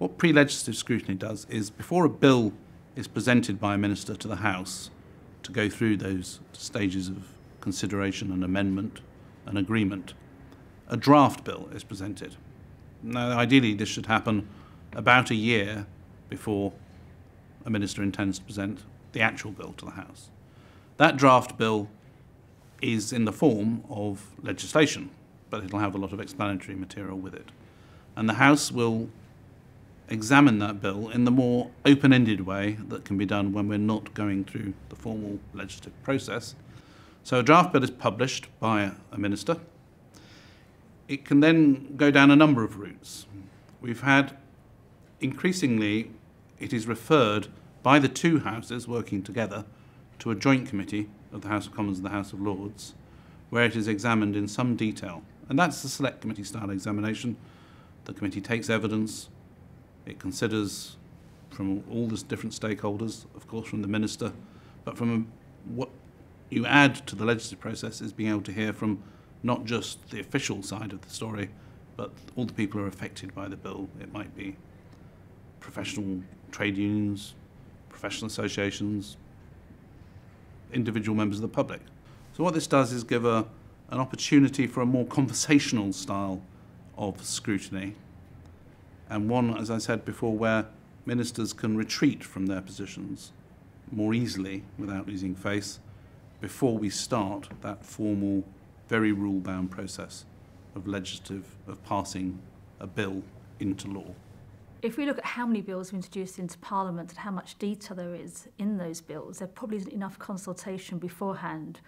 What pre-legislative scrutiny does is, before a bill is presented by a minister to the House to go through those stages of consideration and amendment and agreement, a draft bill is presented. Now, ideally, this should happen about a year before a minister intends to present the actual bill to the House. That draft bill is in the form of legislation, but it'll have a lot of explanatory material with it. And the House will examine that bill in the more open-ended way that can be done when we're not going through the formal legislative process. So a draft bill is published by a minister. It can then go down a number of routes. We've had, increasingly, it is referred by the two houses working together to a joint committee of the House of Commons and the House of Lords, where it is examined in some detail. And that's the select committee style examination. The committee takes evidence, it considers from all the different stakeholders, of course from the minister, but what you add to the legislative process is being able to hear from not just the official side of the story, but all the people who are affected by the bill. It might be professional trade unions, professional associations, individual members of the public. So what this does is give an opportunity for a more conversational style of scrutiny, and one, as I said before, where ministers can retreat from their positions more easily without losing face before we start that formal, very rule-bound process of passing a bill into law. If we look at how many bills are introduced into Parliament and how much detail there is in those bills, there probably isn't enough consultation beforehand.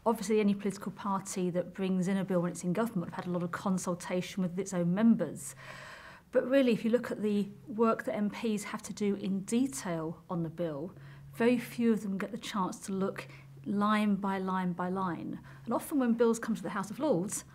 Obviously, any political party that brings in a bill when it's in government have had a lot of consultation with its own members. But really, if you look at the work that MPs have to do in detail on the bill, very few of them get the chance to look line by line by line. And often when bills come to the House of Lords,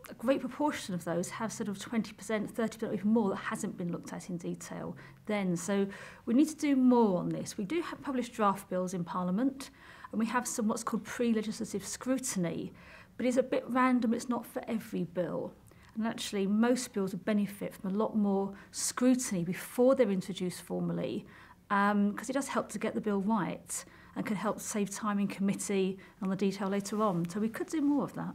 a great proportion of those have sort of 20%, 30% or even more that hasn't been looked at in detail then. So we need to do more on this. We do have published draft bills in Parliament, and we have some what's called pre-legislative scrutiny, but it's a bit random, it's not for every bill. And actually, most bills would benefit from a lot more scrutiny before they're introduced formally, because it does help to get the bill right and can help save time in committee and the detail later on. So we could do more of that.